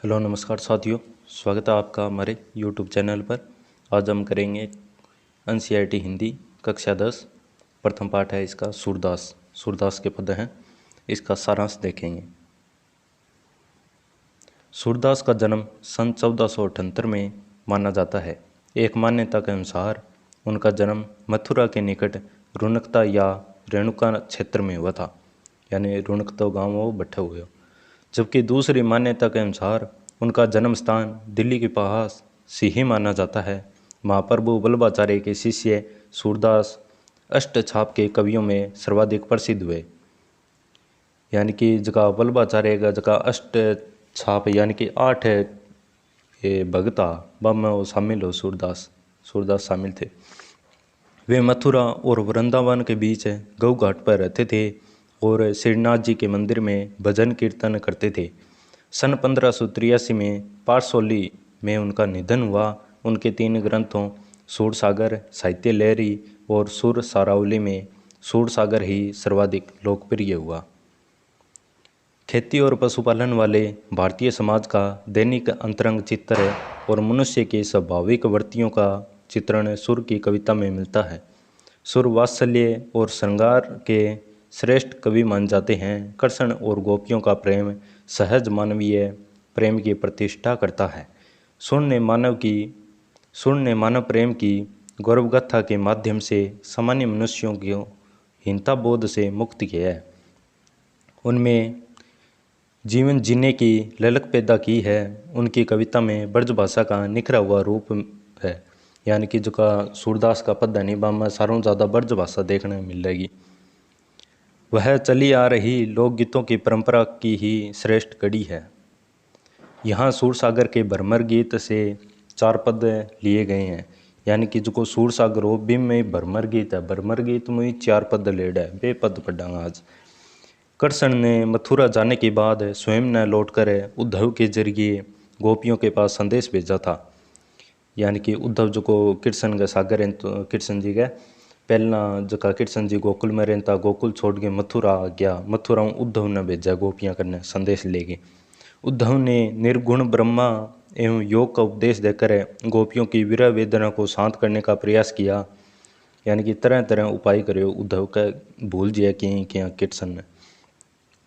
Hello नमस्कार साथियों, स्वागत है आपका हमारे यूट्यूब चैनल पर। आज हम करेंगे एनसीईआरटी हिंदी कक्षा 10 प्रथम पाठ है इसका सूरदास के पद हैं, इसका सारांश देखेंगे। सूरदास का जन्म सन 1478 में माना जाता है। एक मान्यता के अनुसार उनका जन्म मथुरा के निकट रुणकता या रेणुका क्षेत्र में हुआ था, यानी रुणकता गाँव वो बैठे हुए हो। जबकि दूसरी मान्यता के अनुसार उनका जन्म स्थान दिल्ली के पास सिही माना जाता है। महाप्रभु वल्लभाचार्य के शिष्य सूरदास अष्टछाप के कवियों में सर्वाधिक प्रसिद्ध हुए, यानी कि जगह वल्लभाचार्य का जगह अष्ट छाप यानी कि 8 भगता में वो शामिल हो। सूरदास शामिल थे। वे मथुरा और वृंदावन के बीच गौ घाट पर रहते थे और श्रीनाथ जी के मंदिर में भजन कीर्तन करते थे। सन 1583 में पारसौली में उनका निधन हुआ। उनके 3 ग्रंथों सूरसागर, साहित्य लहरी और सुर सारावली में सूरसागर ही सर्वाधिक लोकप्रिय हुआ। खेती और पशुपालन वाले भारतीय समाज का दैनिक अंतरंग चित्र और मनुष्य के स्वाभाविक वृत्तियों का चित्रण सुर की कविता में मिलता है। सुर वात्सल्य और श्रृंगार के श्रेष्ठ कवि मान जाते हैं। कृष्ण और गोपियों का प्रेम सहज मानवीय प्रेम की प्रतिष्ठा करता है। सुर ने मानव प्रेम की गौरवगाथा के माध्यम से सामान्य मनुष्यों को हीनता बोध से मुक्त किया है। उनमें जीवन जीने की ललक पैदा की है। उनकी कविता में ब्रज भाषा का निखरा हुआ रूप है, यानी कि जो का सूरदास का पद है निबा में सारों ज़्यादा ब्रज भाषा देखने में मिल जाएगी। वह चली आ रही लोकगीतों की परंपरा की ही श्रेष्ठ कड़ी है। यहाँ सूरसागर के भ्रमर गीत से 4 पद लिए गए हैं, यानी कि जो सूरसागर हो बिम में भ्रमर गीत है, भ्रमर गीत में 4 पद लेड है। बे पद पढ़ांगा आज। कृष्ण ने मथुरा जाने के बाद स्वयं न लौटकर उद्धव के जरिए गोपियों के पास संदेश भेजा था, यानी कि उद्धव जो को कृष्ण का सागर है, तो कृष्ण जी का पहला जगह कृष्ण जी गोकुल में रहता, गोकुल छोड़ के मथुरा आ गया। मथुरा उद्धव ने भेजा गोपियाँ करने संदेश लेके। उद्धव ने निर्गुण ब्रह्मा एवं योग का उपदेश देकर गोपियों की विरह वेदना को शांत करने का प्रयास किया, यानी कि तरह तरह उपाय करे उद्धव का भूल जिया कि कृष्ण ने।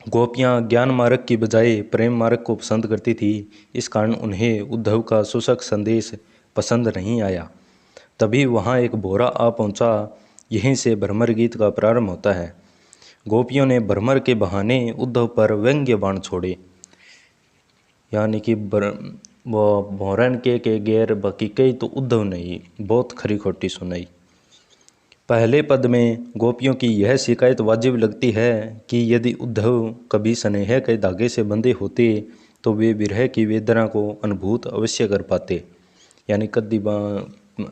गोपियाँ ज्ञान मार्ग की बजाय प्रेम मार्ग को पसंद करती थी। इस कारण उन्हें उद्धव का शुष्क संदेश पसंद नहीं आया। तभी वहाँ एक भोरा आ पहुँचा। यहीं से भ्रमर गीत का प्रारंभ होता है। गोपियों ने भ्रमर के बहाने उद्धव पर व्यंग्य बाण छोड़े, यानी कि वो भोरन के गैर बाकी कई तो उद्धव नहीं बहुत खरी खोटी सुनाई। पहले पद में गोपियों की यह शिकायत वाजिब लगती है कि यदि उद्धव कभी स्नेह के धागे से बंधे होते तो वे विरह की वेदना को अनुभूत अवश्य कर पाते, यानी कदी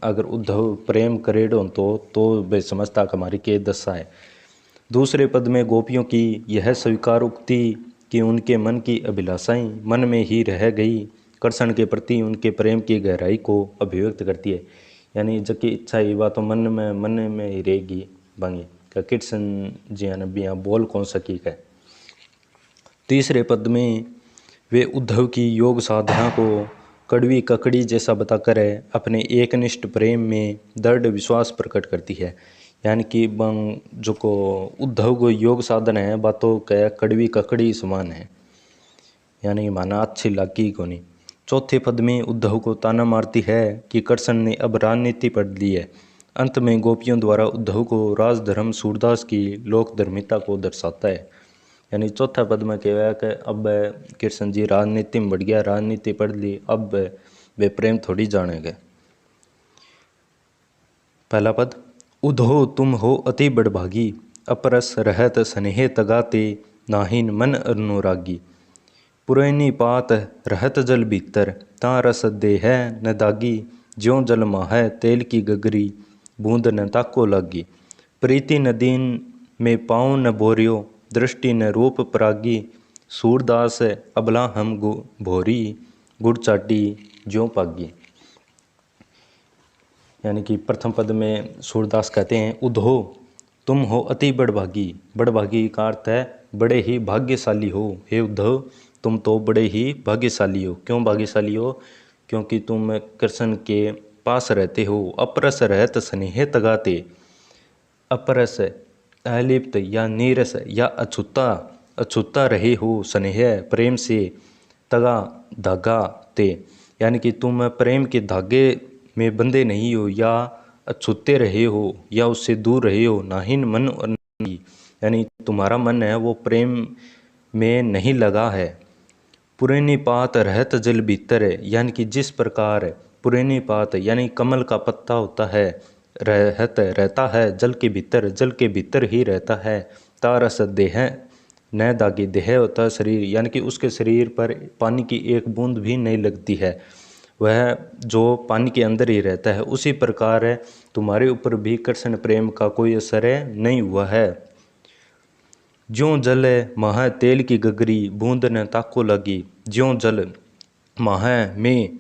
अगर उद्धव प्रेम करेड हो तो वे समझता कि हमारी के दशा है। दूसरे पद में गोपियों की यह स्वीकार उक्ति कि उनके मन की अभिलाषाएं मन में ही रह गई कृष्ण के प्रति उनके प्रेम की गहराई को अभिव्यक्त करती है, यानी जबकि इच्छा ही बात तो मन में ही रहेगी बांगी का कृष्ण जी नबिया बोल कौन सकी है। तीसरे पद में वे उद्धव की योग साधना को कड़वी ककड़ी जैसा बताकर अपने एकनिष्ठ प्रेम में दृढ़ विश्वास प्रकट करती है, यानी कि जो को उद्धव को योग साधन है बातों का कड़वी ककड़ी समान है, यानी माना अच्छी लगी को नहीं। चौथे पद में उद्धव को ताना मारती है कि कृष्ण ने अब राजनीति पढ़ ली है। अंत में गोपियों द्वारा उद्धव को राजधर्म सूरदास की लोकधर्मिता को दर्शाता है, यानी चौथा पद में कह है कि अब कृष्ण जी राजनीति में बढ़ गया, राजनीति पढ़ ली, अब वे प्रेम थोड़ी जानेंगे। पहला पद, उद्धव तुम हो अति बड़भागी, अपरस रहत स्नेह तगाते, नाहिन मन अनुरागी। पुरैनी पात रहत जल भीतर, ता रस दे है न दागी। ज्यों जल माहै तेल की गगरी, बूंद न ताको लागी। प्रीति न दीन में पाँव न बोरियो, दृष्टि न रूप परागी। सूरदास अबला हम भोरी, गुड़ चाटी ज्यों पागी। यानी कि प्रथम पद में सूरदास कहते हैं उद्धव तुम हो अति बड़भागी। बड़भागी का अर्थ है बड़े ही भाग्यशाली हो। हे उद्धव तुम तो बड़े ही भाग्यशाली हो। क्यों भाग्यशाली हो? क्योंकि तुम कृष्ण के पास रहते हो। अपरस रहत स्नेह तगाते। अपरस अलिप्त या नीरस या अछूता रहे हो स्नेह प्रेम से, तगा धागा ते, यानी कि तुम प्रेम के धागे में बंधे नहीं हो या अछूते रहे हो या उससे दूर रहे हो। नाहिन मन और नहीं, यानी तुम्हारा मन है वो प्रेम में नहीं लगा है। पुरानी पात रहत जल भीतर, यानी कि जिस प्रकार पुरानी पात यानी कमल का पत्ता होता है रहता है जल के भीतर ही रहता है। तारस देह न दागी, देह होता है शरीर, यानी कि उसके शरीर पर पानी की एक बूंद भी नहीं लगती है, वह जो पानी के अंदर ही रहता है। उसी प्रकार तुम्हारे ऊपर भी कृष्ण प्रेम का कोई असर नहीं हुआ है। ज्यों जल माह तेल की गगरी, बूंद न ताको लगी। ज्यों जल माह में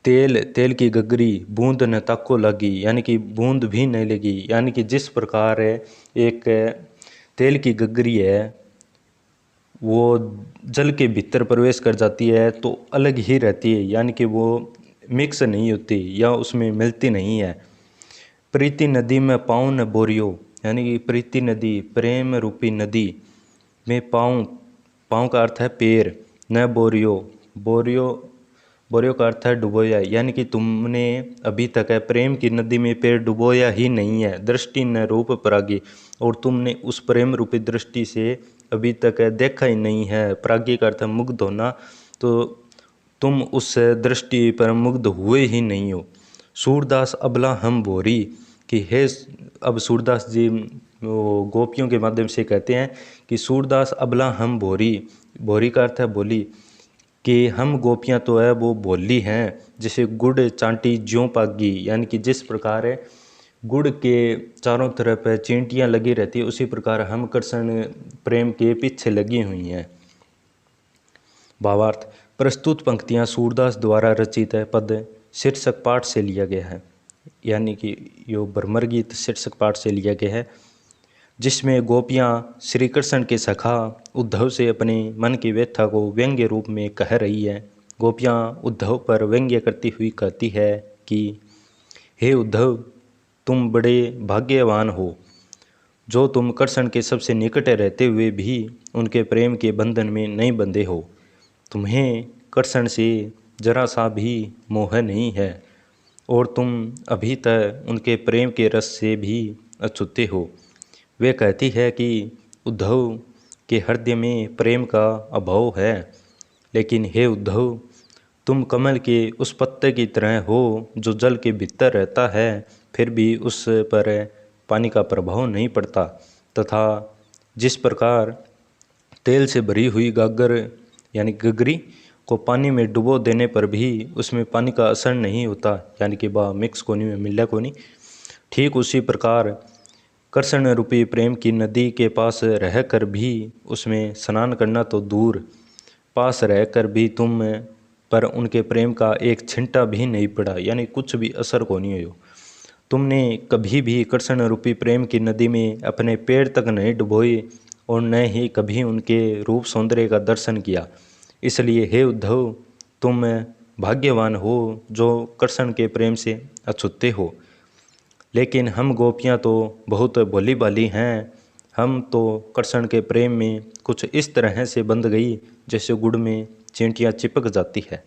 तेल की गगरी, बूंद न ताको लगी, यानी कि बूंद भी नहीं लगी। यानी कि जिस प्रकार एक तेल की गगरी है वो जल के भीतर प्रवेश कर जाती है तो अलग ही रहती है, यानी कि वो मिक्स नहीं होती या उसमें मिलती नहीं है। प्रीति नदी में पाँव न बोरियो, यानी कि प्रीति नदी प्रेम रूपी नदी में पाँव का अर्थ है पैर, न बोरियो का अर्थ है डुबोया, यानी कि तुमने अभी तक प्रेम की नदी में पैर डुबोया ही नहीं है। दृष्टि न रूप परागी, और तुमने उस प्रेम रूपी दृष्टि से अभी तक देखा ही नहीं है। परागी का अर्थ है मुग्ध होना, तो तुम उस दृष्टि पर मुग्ध हुए ही नहीं हो। सूरदास अबला हम भोरी, कि हे, अब सूरदास जी गोपियों के माध्यम से कहते हैं कि सूरदास अबला हम भोरी का अर्थ है बोली, कि हम गोपियाँ तो है वो भोली हैं, जैसे गुड़ चांटी ज्यों पागी, यानी कि जिस प्रकार गुड़ के चारों तरफ चींटियाँ लगी रहती है उसी प्रकार हम कृष्ण प्रेम के पीछे लगी हुई हैं। भावार्थ, प्रस्तुत पंक्तियाँ सूरदास द्वारा रचित पद शीर्षक पाठ से लिया गया है, यानी कि यो भ्रमर गीत शीर्षक पाठ से लिया गया है, जिसमें गोपियाँ श्री कृष्ण के सखा उद्धव से अपने मन की व्यथा को व्यंग्य रूप में कह रही है। गोपियाँ उद्धव पर व्यंग्य करती हुई कहती है कि हे उद्धव, तुम बड़े भाग्यवान हो जो तुम कृष्ण के सबसे निकट रहते हुए भी उनके प्रेम के बंधन में नहीं बंधे हो। तुम्हें कृष्ण से जरा सा भी मोह नहीं है और तुम अभी तक उनके प्रेम के रस से भी अछूते हो। वे कहती है कि उद्धव के हृदय में प्रेम का अभाव है, लेकिन हे उद्धव, तुम कमल के उस पत्ते की तरह हो जो जल के भीतर रहता है, फिर भी उस पर पानी का प्रभाव नहीं पड़ता, तथा जिस प्रकार तेल से भरी हुई गागर यानी गगरी को पानी में डुबो देने पर भी उसमें पानी का असर नहीं होता, यानी कि बा मिक्स कोनी में मिला कोनी, ठीक उसी प्रकार कृष्ण रूपी प्रेम की नदी के पास रहकर भी उसमें स्नान करना तो दूर, पास रहकर भी तुम पर उनके प्रेम का एक छिंटा भी नहीं पड़ा, यानी कुछ भी असर को नहीं हो। तुमने कभी भी कृष्ण रूपी प्रेम की नदी में अपने पैर तक नहीं डुबोए और न ही कभी उनके रूप सौंदर्य का दर्शन किया। इसलिए हे उद्धव, तुम भाग्यवान हो जो कृष्ण के प्रेम से अछूते हो। लेकिन हम गोपियाँ तो बहुत भोली भाली हैं, हम तो कृष्ण के प्रेम में कुछ इस तरह से बंध गई जैसे गुड़ में चींटियाँ चिपक जाती है।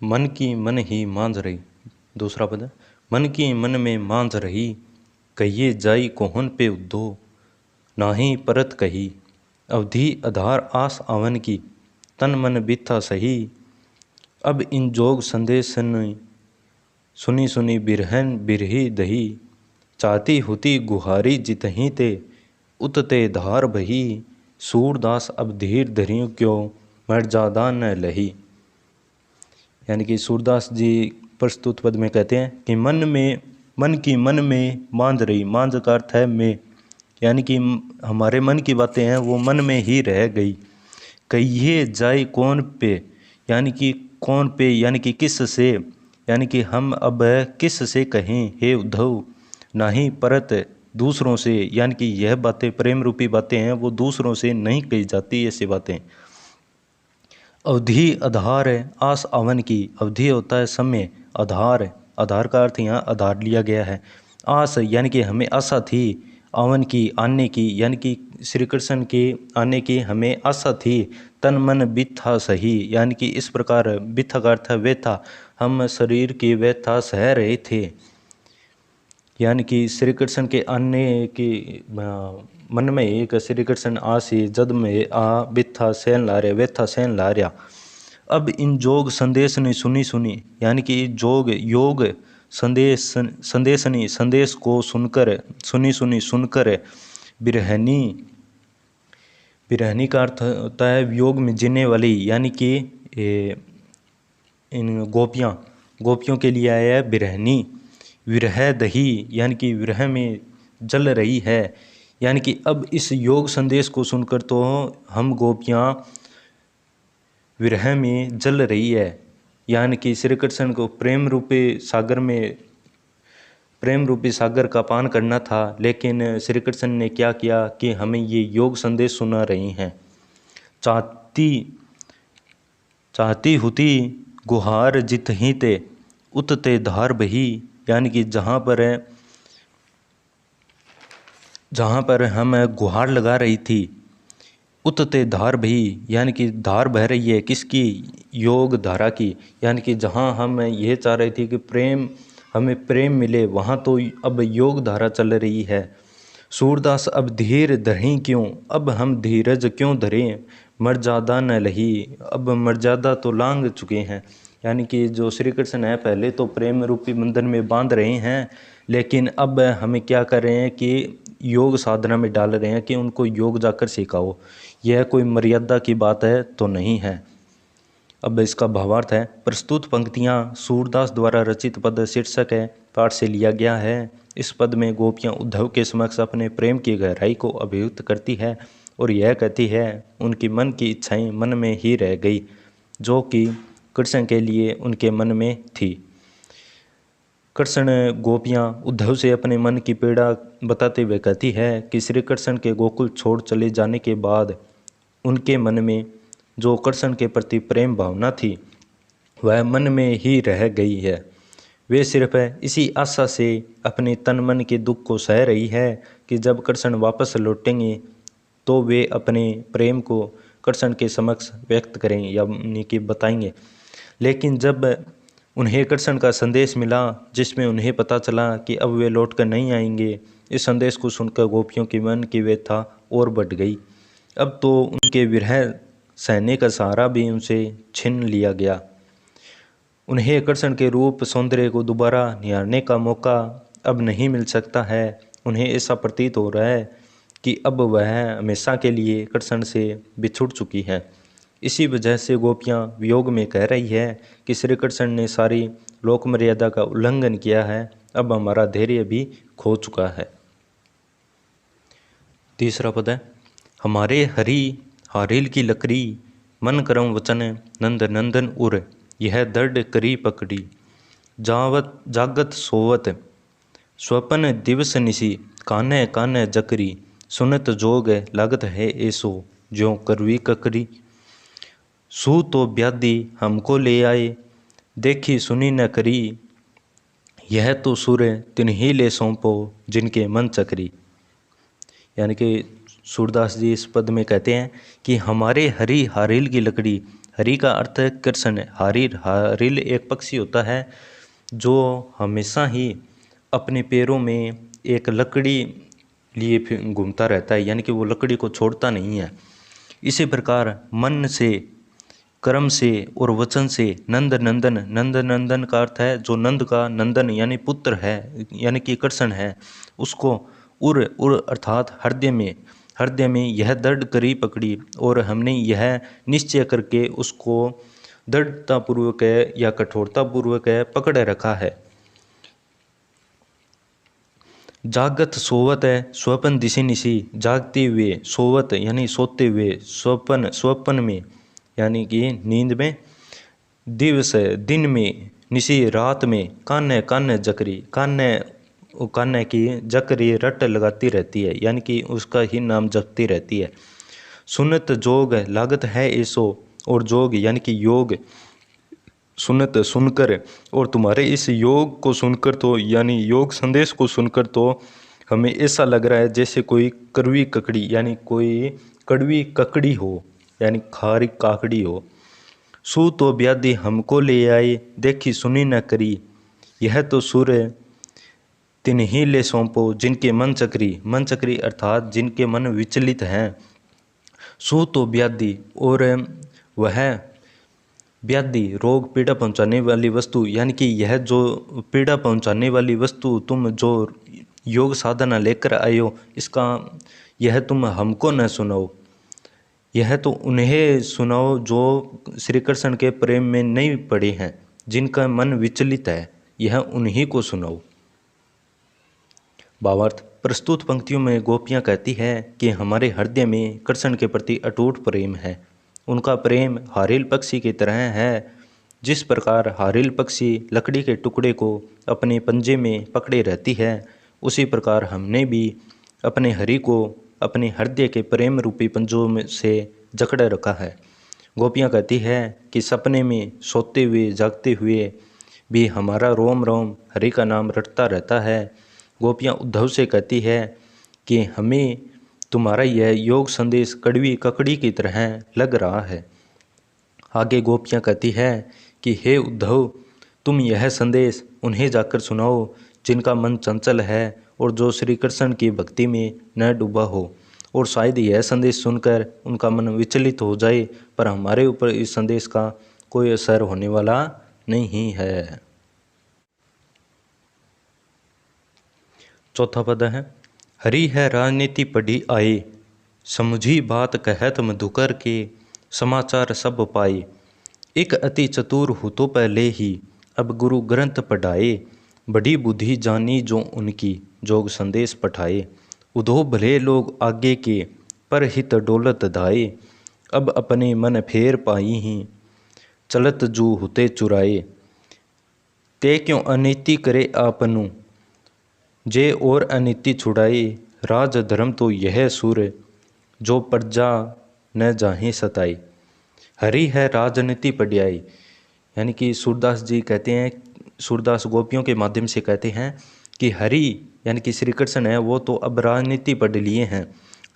मन की मन ही मांझ रही, दूसरा पद है, मन की मन में मांझ रही, कहिए जाई कोहन पे उद्धो, नाही परत कही, अवधि आधार आस आवन की, तन मन बीथा सही, अब इन जोग संदेश सुनी सुनी बिरहन बिरही दही, चाहती हुती गुहारी जितही ते, उतते धार बही, सूरदास अब धीर धरियों क्यों मर्यादा न लही। यानी कि सूरदास जी प्रस्तुत पद में कहते हैं कि मन की मन में मांझ रही, मांझ का अर्थ है में, यानी कि हमारे मन की बातें हैं वो मन में ही रह गई। कहिए जाए कौन पे, यानी कि कौन पे यानी कि किस से, यानी कि हम अब किस से कहें हे उद्धव, नाही परत दूसरों से, यानी कि यह बातें प्रेम रूपी बातें हैं, वो दूसरों से नहीं कही जाती ऐसी बातें। अवधि आधार है आस आवन की। अवधि होता है समय, आधार, आधार का अर्थ यहाँ आधार लिया गया है। आस यानी कि हमें आशा थी, आवन की आने की, यानी कि श्री कृष्ण के आने की हमें आशा थी। तन मन बिथा सही, यानी कि इस प्रकार बिथा का अर्थ है व्यथा, हम शरीर की व्यथा सह रहे थे, यानी कि श्री कृष्ण के आने की मन में एक श्री कृष्ण आसी जद में आ बिथा सहन ला रहे, व्यथा सहन ला रहा। अब इन जोग संदेश ने सुनी सुनी, यानी कि जोग योग संदेशनी संदेश को सुनकर, सुनी सुनी सुनकर, बिरहनी, बिरहनी का अर्थ होता है वियोग में जीने वाली, यानी कि इन गोपियों के लिए आया है बिरहनी। विरह दही, यानी कि विरह में जल रही है, यानी कि अब इस योग संदेश को सुनकर तो हम गोपियाँ विरह में जल रही है, यानी कि श्री कृष्ण को प्रेम रूपी सागर का पान करना था, लेकिन श्री कृष्ण ने क्या किया कि हमें ये योग संदेश सुना रही हैं। चाहती हुती गुहार जित ही ते उतते धार बही, यानी कि जहाँ पर हम गुहार लगा रही थी, उतते धार बही, यानी कि धार बह रही है किसकी, योग धारा की, यानी कि जहाँ हम ये चाह रहे थे कि हमें प्रेम मिले, वहाँ तो अब योग धारा चल रही है। सूरदास अब धीर धरें क्यों, अब हम धीरज क्यों धरें, मर्यादा न लही, अब मर्यादा तो लांग चुके हैं, यानी कि जो श्री कृष्ण है पहले तो प्रेम रूपी बंधन में बांध रहे हैं, लेकिन अब हमें क्या कर रहे हैं कि योग साधना में डाल रहे हैं कि उनको योग जाकर सिखाओ। यह कोई मर्यादा की बात है तो नहीं है। अब इसका भावार्थ है। प्रस्तुत पंक्तियाँ सूरदास द्वारा रचित पद शीर्षक है पाठ से लिया गया है। इस पद में गोपियाँ उद्धव के समक्ष अपने प्रेम की गहराई को अभिव्यक्त करती है और यह कहती है उनकी मन की इच्छाएं मन में ही रह गई, जो कि कृष्ण के लिए उनके मन में थी। कृष्ण गोपियाँ उद्धव से अपने मन की पीड़ा बताते हुए कहती है कि श्री कृष्ण के गोकुल छोड़ चले जाने के बाद उनके मन में जो कृष्ण के प्रति प्रेम भावना थी वह मन में ही रह गई है। वे सिर्फ इसी आशा से अपने तन मन के दुख को सह रही है कि जब कृष्ण वापस लौटेंगे तो वे अपने प्रेम को कृष्ण के समक्ष व्यक्त करेंगे, यानी कि बताएंगे। लेकिन जब उन्हें कृष्ण का संदेश मिला जिसमें उन्हें पता चला कि अब वे लौट कर नहीं आएंगे, इस संदेश को सुनकर गोपियों के मन की व्यथा और बढ़ गई। अब तो उनके विरह सहने का सहारा भी उनसे छीन लिया गया। उन्हें कृष्ण के रूप सौंदर्य को दोबारा निहारने का मौका अब नहीं मिल सकता है। उन्हें ऐसा प्रतीत हो रहा है कि अब वह हमेशा के लिए कृष्ण से बिछुड़ चुकी है। इसी वजह से गोपियाँ वियोग में कह रही है कि श्री कृष्ण ने सारी लोक मर्यादा का उल्लंघन किया है, अब हमारा धैर्य भी खो चुका है। तीसरा पद है। हमारे हरि हारिल की लकड़ी मन करम वचन नंद नंदन उर, यह दर्द करी पकड़ी जागत सोवत स्वपन दिवस निसी, कान्हे कान्हे जकरी सुनत जोग लागत है ऐसो ज्यों करवी ककरी। सू तो ब्यादी हमको ले आए देखी सुनी न करी, यह तो सुर तिन्ही ले सौंपो जिनके मन चकरी। यानी कि सूरदास जी इस पद में कहते हैं कि हमारे हरि हारिल की लकड़ी, हरि का अर्थ है कृष्ण, हारिल एक पक्षी होता है जो हमेशा ही अपने पैरों में एक लकड़ी लिए घूमता रहता है, यानी कि वो लकड़ी को छोड़ता नहीं है। इसी प्रकार मन से, कर्म से और वचन से नंद नंदन का अर्थ है जो नंद का नंदन यानी पुत्र है, यानी कि कृष्ण है, उसको उर अर्थात हृदय में यह दृढ़ करी पकड़ी, और हमने यह निश्चय करके उसको दृढ़तापूर्वक या कठोरतापूर्वक पकड़े रखा है। जागत सोवत है स्वपन दिशि निशी, जागते हुए, सोवत यानी सोते हुए, स्वपन में यानी कि नींद में, दिवस दिन में, निशी रात में, कान्हे कान्हे जकरी, कान्हे कान्हा की जकरी रट लगाती रहती है, यानी कि उसका ही नाम जपती रहती है। सुनत जोग लागत है ऐसो, और जोग यानी कि योग, सुनत सुनकर, और तुम्हारे इस योग को सुनकर तो यानी योग संदेश को सुनकर तो हमें ऐसा लग रहा है जैसे कोई कड़वी ककड़ी यानी कोई कड़वी ककड़ी हो, यानी खारी काकड़ी हो। सू तो ब्याधी हमको ले आए, देखी सुनी न करी, यह तो सुर तिन्हीं ले सौंपो जिनके मन चक्री, मन चक्री अर्थात जिनके मन विचलित हैं। सू तो ब्याधी, और वह व्याधि रोग पीड़ा पहुंचाने वाली वस्तु, यानी कि यह जो पीड़ा पहुंचाने वाली वस्तु तुम जो योग साधना लेकर आए हो, इसका यह तुम हमको न सुनाओ, यह तो उन्हें सुनाओ जो श्री कृष्ण के प्रेम में नहीं पड़े हैं, जिनका मन विचलित है, यह उन्हीं को सुनाओ। भावार्थ, प्रस्तुत पंक्तियों में गोपियाँ कहती है कि हमारे हृदय में कृष्ण के प्रति अटूट प्रेम है। उनका प्रेम हारिल पक्षी की तरह है। जिस प्रकार हारिल पक्षी लकड़ी के टुकड़े को अपने पंजे में पकड़े रहती है, उसी प्रकार हमने भी अपने हरि को अपने हृदय के प्रेम रूपी पंजों में से जकड़े रखा है। गोपियाँ कहती है कि सपने में सोते हुए जागते हुए भी हमारा रोम रोम हरि का नाम रटता रहता है। गोपियाँ उद्धव से कहती है कि हमें तुम्हारा यह योग संदेश कड़वी ककड़ी की तरह लग रहा है। आगे गोपियाँ कहती है कि हे उद्धव, तुम यह संदेश उन्हें जाकर सुनाओ जिनका मन चंचल है और जो श्री कृष्ण की भक्ति में न डूबा हो, और शायद यह संदेश सुनकर उनका मन विचलित हो जाए, पर हमारे ऊपर इस संदेश का कोई असर होने वाला नहीं है। चौथा पद है, हरि है राजनीति पढ़ी आए, समझी बात कहत मधुकर के, समाचार सब पाए। एक अति चतुर हो तो पहले ही, अब गुरु ग्रंथ पढ़ाए, बड़ी बुद्धि जानी जो उनकी, जोग संदेश पठाए। उधो भले लोग आगे के, पर हित डोलत धाए, अब अपने मन फेर पाई ही, चलत जू हुते चुराए। ते क्यों अनीति करे आपनु, जे और अनीति छुड़ाए। राज धर्म तो यह सुर, जो प्रजा न जाहे सताई। हरि है राजनीति पढ़ियाई, यानी कि सूरदास जी कहते हैं, सूरदास गोपियों के माध्यम से कहते हैं कि हरि यानी कि श्री कृष्ण है, वो तो अब राजनीति पढ़ लिए हैं।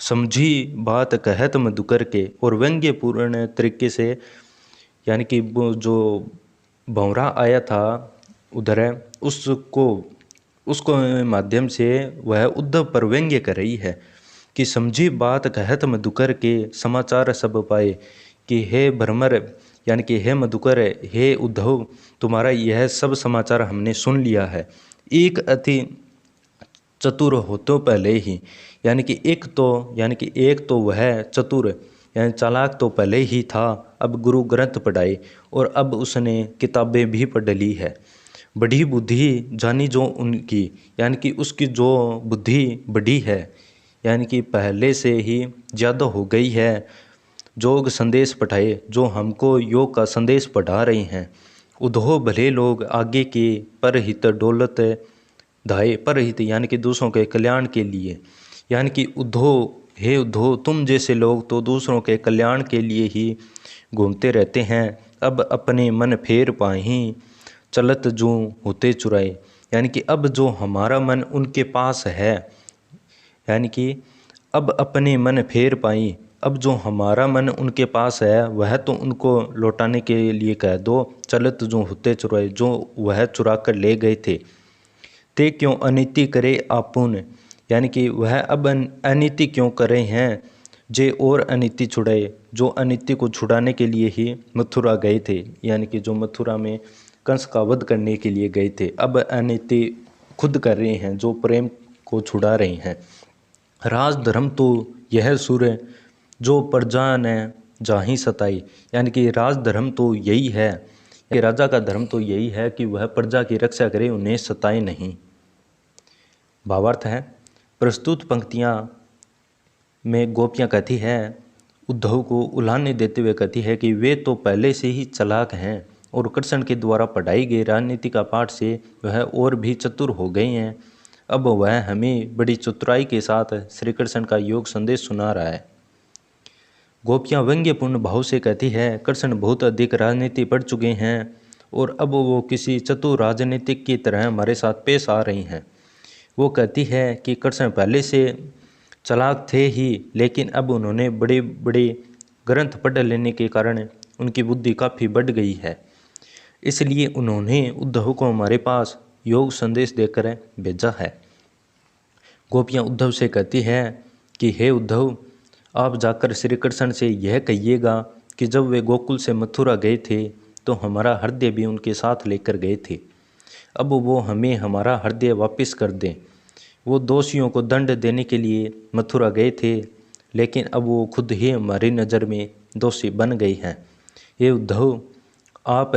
समझी बात कहत मधुकर के, और व्यंग्यपूर्ण तरीके से, यानी कि वो जो भंवरा आया था उधर उसको माध्यम से वह उद्धव पर व्यंग्य कर रही है कि समझी बात कहत मधुकर के, समाचार सब पाए। कि हे भ्रमर यानी कि हे मधुकर, हे उद्धव, तुम्हारा यह सब समाचार हमने सुन लिया है। एक अति चतुर हो तो पहले ही, यानी कि एक तो वह चतुर यानी चालाक तो पहले ही था, अब गुरु ग्रंथ पढ़ाए और अब उसने किताबें भी पढ़ ली है। बड़ी बुद्धि जानी जो उनकी, यानी कि उसकी जो बुद्धि बड़ी है, यानी कि पहले से ही ज़्यादा हो गई है। जोग संदेश पढ़ाए, जो हमको योग का संदेश पढ़ा रहे हैं। उधो भले लोग आगे के, परहित डोलत धाये। परहित यानी कि दूसरों के कल्याण के लिए, यानी कि उद्धव, हे उद्धव, तुम जैसे लोग तो दूसरों के कल्याण के लिए ही घूमते रहते हैं। अब अपने मन फेर पाही, चलत जूं होते चुराए। यानी कि अब जो हमारा मन उनके पास है, यानी कि अब अपने मन फेर पाई, अब जो हमारा मन उनके पास है वह तो उनको लौटाने के लिए कह दो। चलत जो होते चुराए, जो वह चुरा कर ले गए थे। ते क्यों अनीति करे आपुन, यानी कि वह अब अनीति क्यों करे हैं। जे और अनीति छुड़ाए, जो अनीति को छुड़ाने के लिए ही मथुरा गए थे, यानी कि जो मथुरा में कंस का वध करने के लिए गए थे, अब अनीति खुद कर रहे हैं, जो प्रेम को छुड़ा रहे हैं। राज धर्म तो यह सुर, जो प्रजा ने जाही सताई। यानी कि राज धर्म तो यही है कि राजा का धर्म तो यही है कि वह प्रजा की रक्षा करे, उन्हें सताए नहीं। भावार्थ है, प्रस्तुत पंक्तियाँ में गोपियाँ कहती है, उद्धव को उलाहने देते हुए कहती है कि वे तो पहले से ही चालाक हैं और कृष्ण के द्वारा पढ़ाई गई राजनीति का पाठ से वह और भी चतुर हो गए हैं। अब वह हमें बड़ी चतुराई के साथ श्री कृष्ण का योग संदेश सुना रहा है। गोपियाँ व्यंग्यपूर्ण भाव से कहती है, कृष्ण बहुत अधिक राजनीति पढ़ चुके हैं और अब वो किसी चतुर राजनीतिक की तरह हमारे साथ पेश आ रही हैं। वो कहती है कि कृष्ण पहले से चालाक थे ही, लेकिन अब उन्होंने बड़े बड़े ग्रंथ पढ़ लेने के कारण उनकी बुद्धि काफ़ी बढ़ गई है, इसलिए उन्होंने उद्धव को हमारे पास योग संदेश देकर भेजा है। गोपियाँ उद्धव से कहती है कि हे उद्धव, आप जाकर श्री कृष्ण से यह कहिएगा कि जब वे गोकुल से मथुरा गए थे तो हमारा हृदय भी उनके साथ लेकर गए थे। अब वो हमें हमारा हृदय वापस कर दें। वो दोषियों को दंड देने के लिए मथुरा गए थे, लेकिन अब वो खुद ही हमारी नज़र में दोषी बन गए हैं। ये उद्धव, आप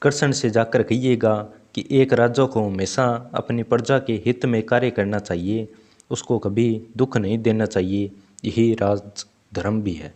कृष्ण से जाकर कहिएगा कि एक राजा को हमेशा अपनी प्रजा के हित में कार्य करना चाहिए, उसको कभी दुख नहीं देना चाहिए, यही राज धर्म भी है।